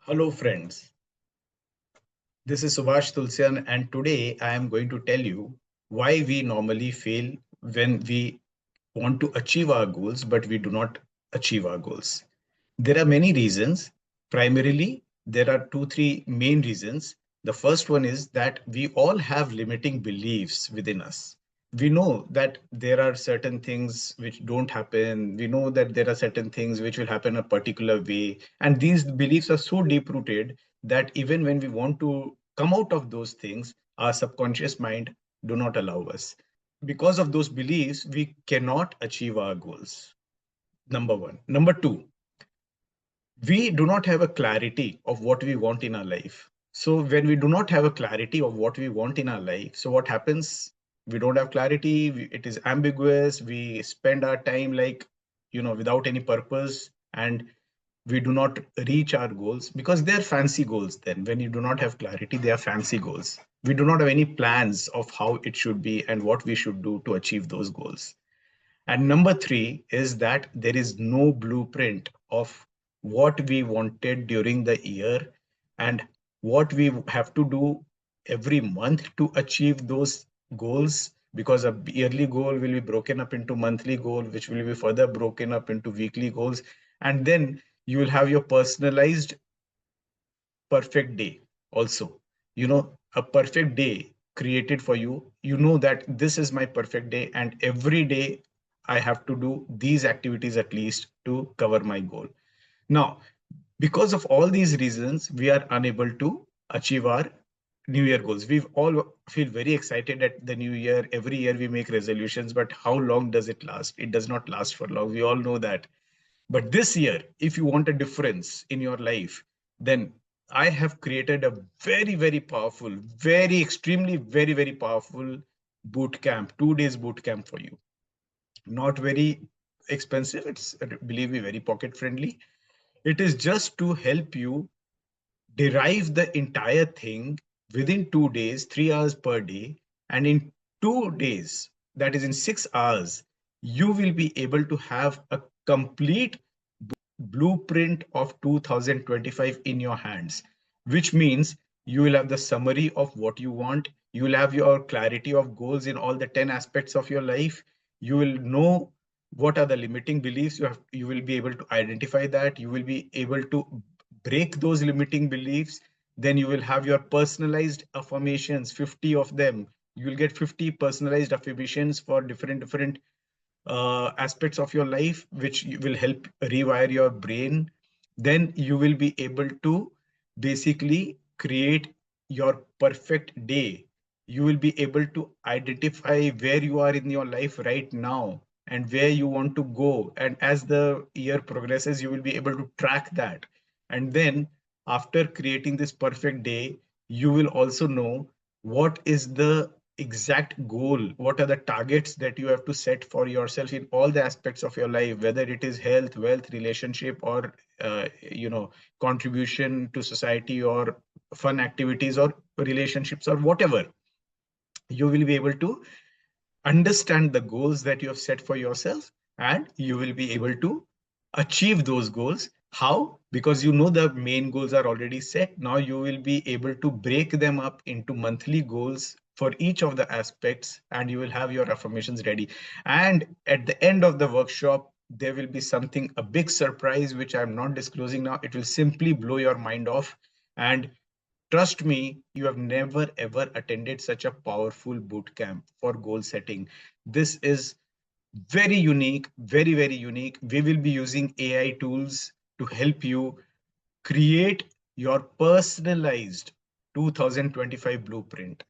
Hello, friends. This is Subhash Tulsian, and today I am going to tell you why we normally fail when we want to achieve our goals, but we do not achieve our goals. There are many reasons. Primarily, there are two, three main reasons. The first one is that we all have limiting beliefs within us. We know that there are certain things which don't happen. We know that there are certain things which will happen a particular way. And these beliefs are so deep rooted that even when we want to come out of those things, our subconscious mind do not allow us. Because of those beliefs, we cannot achieve our goals. Number one. Number two, we do not have a clarity of what we want in our life. So when we do not have a clarity of what we want in our life, so what happens? We don't have clarity. It is ambiguous. We spend our time like, without any purpose, and we do not reach our goals because they're fancy goals. Then when you do not have clarity, they are fancy goals. We do not have any plans of how it should be and what we should do to achieve those goals. And number three is that there is no blueprint of what we wanted during the year and what we have to do every month to achieve those goals, because a yearly goal will be broken up into monthly goal, which will be further broken up into weekly goals. And then you will have your personalized perfect day also. A perfect day created for you. You know that this is my perfect day, and every day I have to do these activities at least to cover my goal. Now, because of all these reasons, we are unable to achieve our New Year goals. We all feel very excited at the new year. Every year we make resolutions, but how long does it last? It does not last for long. We all know that. But this year, if you want a difference in your life, then I have created a very, very powerful, very extremely, very, very powerful boot camp, 2 days boot camp for you. Not very expensive. It's, believe me, very pocket friendly. It is just to help you derive the entire thing within 2 days, 3 hours per day. And in 2 days, that is in 6 hours, you will be able to have a complete blueprint of 2025 in your hands, which means you will have the summary of what you want. You will have your clarity of goals in all the 10 aspects of your life. You will know what are the limiting beliefs. You will be able to identify that. You will be able to break those limiting beliefs. Then you will have your personalized affirmations, 50 of them. You will get 50 personalized affirmations for different aspects of your life, which will help rewire your brain. Then you will be able to basically create your perfect day. You will be able to identify where you are in your life right now and where you want to go. And as the year progresses, you will be able to track that. And then after creating this perfect day, you will also know what is the exact goal, what are the targets that you have to set for yourself in all the aspects of your life, whether it is health, wealth, relationship, or contribution to society, or fun activities, or relationships, or whatever. You will be able to understand the goals that you have set for yourself, and you will be able to achieve those goals. How? Because you know the main goals are already set. Now you will be able to break them up into monthly goals for each of the aspects, and you will have your affirmations ready. And at the end of the workshop, there will be something, a big surprise, which I'm not disclosing now. It will simply blow your mind off. And trust me, you have never ever attended such a powerful boot camp for goal setting. This is very unique, very, very unique. We will be using AI tools to help you create your personalized 2025 blueprint.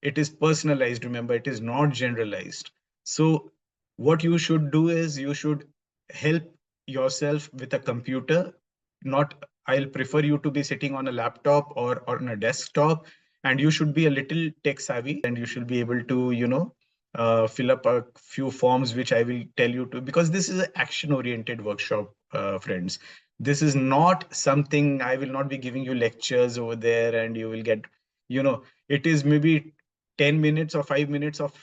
It is personalized, remember, it is not generalized. So what you should do is you should help yourself with a computer. Not, I'll prefer you to be sitting on a laptop or on a desktop, and you should be a little tech savvy, and you should be able to fill up a few forms which I will tell you to, because this is an action oriented workshop, friends. This is not something, I will not be giving you lectures over there and you will get, it is maybe 10 minutes or 5 minutes of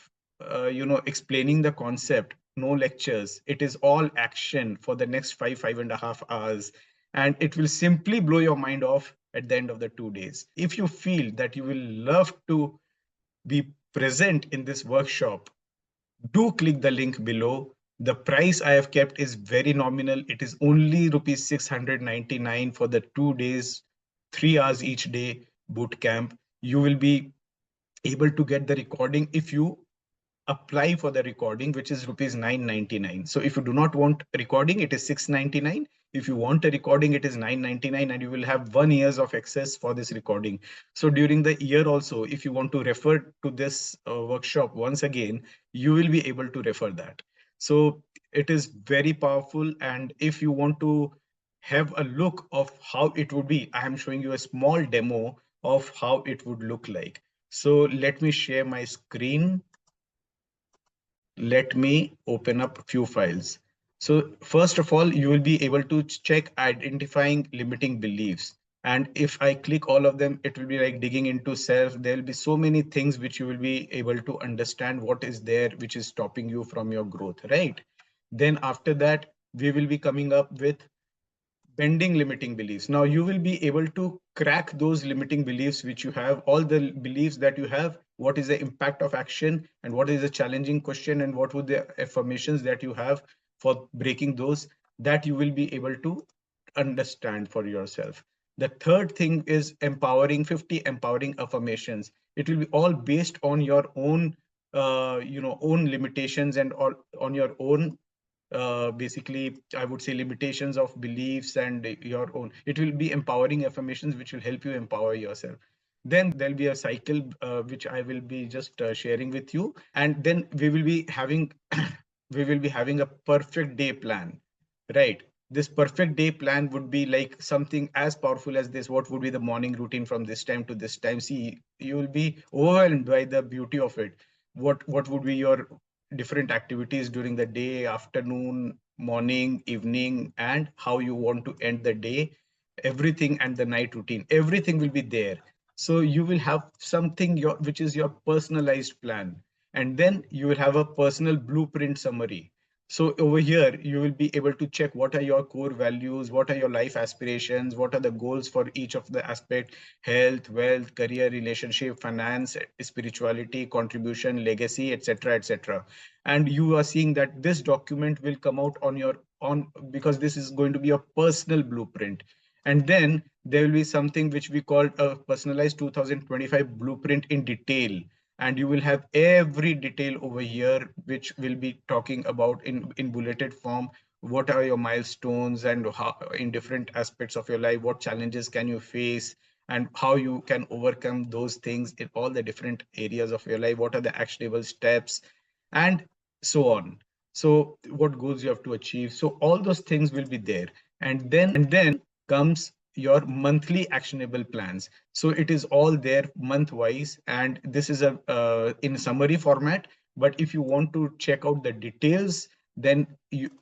explaining the concept. No lectures. It is all action for the next 5.5 hours. and it will simply blow your mind off at the end of the 2 days. If you feel that you will love to be present in this workshop, do click the link below. The price I have kept is very nominal. It is only rupees 699 for the 2 days, 3 hours each day boot camp. You will be able to get the recording if you apply for the recording, which is rupees 999. So if you do not want recording, it is 699. If you want a recording, it is 999, and you will have 1 years of access for this recording. So during the year also, if you want to refer to this workshop once again, you will be able to refer that. So it is very powerful. And if you want to have a look of how it would be, I am showing you a small demo of how it would look like. So let me share my screen. Let me open up a few files. So first of all, you will be able to check identifying limiting beliefs. And if I click all of them, it will be like digging into self. There will be so many things which you will be able to understand what is there, which is stopping you from your growth, right? Then after that, we will be coming up with bending limiting beliefs. Now you will be able to crack those limiting beliefs which you have, all the beliefs that you have, what is the impact of action, and what is the challenging question, and what would the affirmations that you have for breaking those, that you will be able to understand for yourself. The third thing is empowering 50 empowering affirmations. It will be all based on your own own limitations, and all on your own basically, I would say, limitations of beliefs and your own. It will be empowering affirmations which will help you empower yourself. Then there'll be a cycle which I will be just sharing with you, and then we will be having we will be having a perfect day plan, right? This perfect day plan would be like something as powerful as this. What would be the morning routine from this time to this time? See, you will be overwhelmed by the beauty of it. What would be your different activities during the day, afternoon, morning, evening, and how you want to end the day, everything, and the night routine, everything will be there. So you will have something which is your personalized plan, and then you will have a personal blueprint summary. So over here, you will be able to check what are your core values, what are your life aspirations, what are the goals for each of the aspect: health, wealth, career, relationship, finance, spirituality, contribution, legacy, etc., etc. And you are seeing that this document will come out on your on, because this is going to be a personal blueprint. And then there will be something which we call a personalized 2025 blueprint in detail, and you will have every detail over here which will be talking about in bulleted form. What are your milestones, and how in different aspects of your life, what challenges can you face, and how you can overcome those things in all the different areas of your life, what are the actionable steps, and so on. So what goals you have to achieve, so all those things will be there. And then comes your monthly actionable plans. So it is all there month wise, and this is a in summary format. But if you want to check out the details, then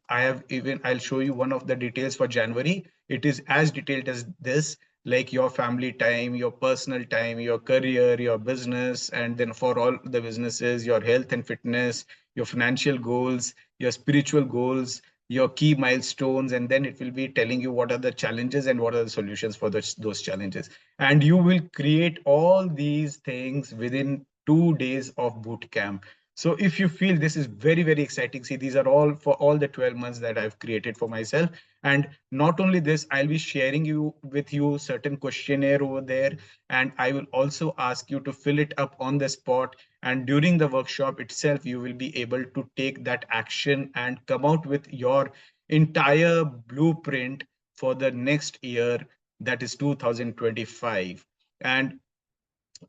I'll show you one of the details for January. It is as detailed as this, like your family time, your personal time, your career, your business, and then for all the businesses, your health and fitness, your financial goals, your spiritual goals, your key milestones, and then it will be telling you what are the challenges and what are the solutions for those challenges. And you will create all these things within 2 days of boot camp. So if you feel this is very, very exciting, see, these are all for all the 12 months that I've created for myself. And not only this, I'll be sharing with you certain questionnaire over there, and I will also ask you to fill it up on the spot. And during the workshop itself, you will be able to take that action and come out with your entire blueprint for the next year, that is 2025. And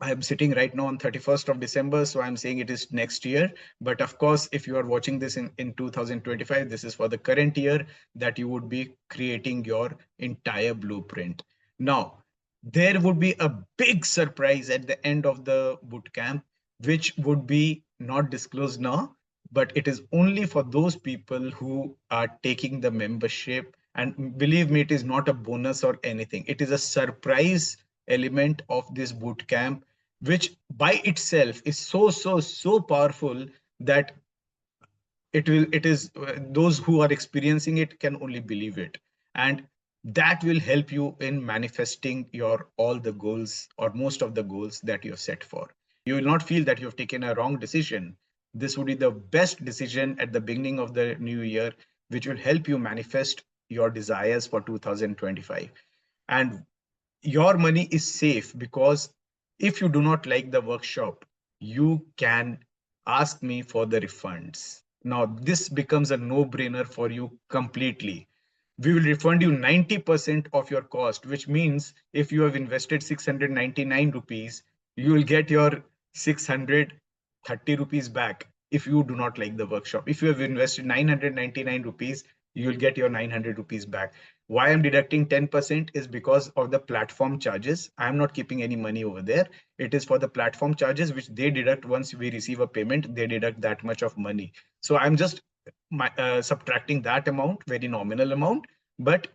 I'm sitting right now on 31st of December, so I'm saying it is next year. But of course, if you are watching this in 2025, this is for the current year that you would be creating your entire blueprint. Now, there would be a big surprise at the end of the bootcamp, which would be not disclosed now, but it is only for those people who are taking the membership. And believe me, it is not a bonus or anything. It is a surprise element of this boot camp, which by itself is so powerful that it is those who are experiencing it can only believe it. And that will help you in manifesting your all the goals or most of the goals that you have set for. You will not feel that you have taken a wrong decision. This would be the best decision at the beginning of the new year, which will help you manifest your desires for 2025. And your money is safe, because if you do not like the workshop, you can ask me for the refunds. Now, this becomes a no brainer for you completely. We will refund you 90% of your cost, which means if you have invested 699 rupees, you will get your 630 rupees back if you do not like the workshop. If you have invested 999 rupees, you will get your 900 rupees back. Why I'm deducting 10% is because of the platform charges. I'm not keeping any money over there. It is for the platform charges, which they deduct once we receive a payment. They deduct that much of money. So I'm just subtracting that amount, very nominal amount. But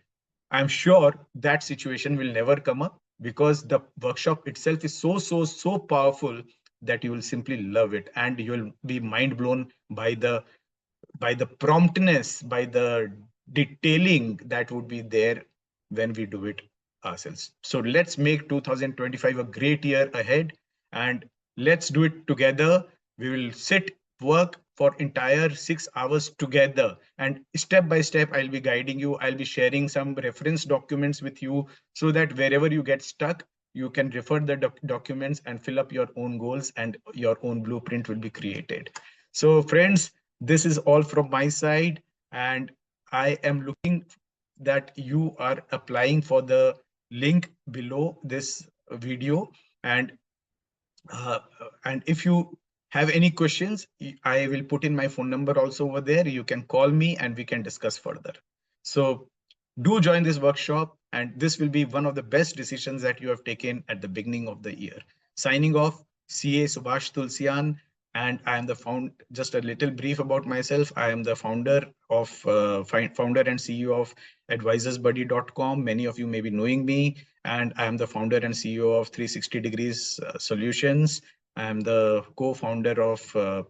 I'm sure that situation will never come up, because the workshop itself is so powerful that you will simply love it, and you will be mind blown by the promptness, by the detailing that would be there when we do it ourselves. So let's make 2025 a great year ahead, and let's do it together. We will sit, work for entire 6 hours together, and step by step, I'll be guiding you. I'll be sharing some reference documents with you, so that wherever you get stuck, you can refer the documents and fill up your own goals, and your own blueprint will be created. So friends, this is all from my side, and I am looking that you are applying for the link below this video. And and if you have any questions, I will put in my phone number also over there. You can call me and we can discuss further. So do join this workshop, and this will be one of the best decisions that you have taken at the beginning of the year. Signing off, CA Subhash Tulsian, and I am the just a little brief about myself. I am the founder and CEO of advisorsbuddy.com. Many of you may be knowing me, and I am the founder and CEO of 360 Degrees Solutions. I am the co-founder of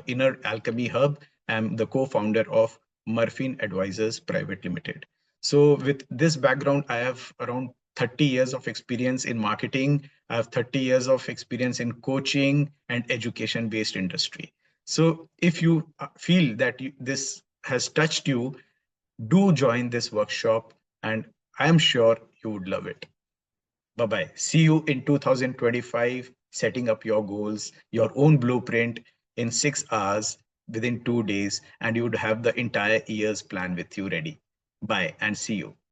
Inner Alchemy Hub. I am the co-founder of Murphy Advisors Private Limited. So with this background, I have around 30 years of experience in marketing. I have 30 years of experience in coaching and education-based industry. So if you feel that this has touched you, do join this workshop, and I am sure you would love it. Bye-bye. See you in 2025, setting up your goals, your own blueprint in 6 hours within 2 days, and you would have the entire year's plan with you ready. Bye and see you.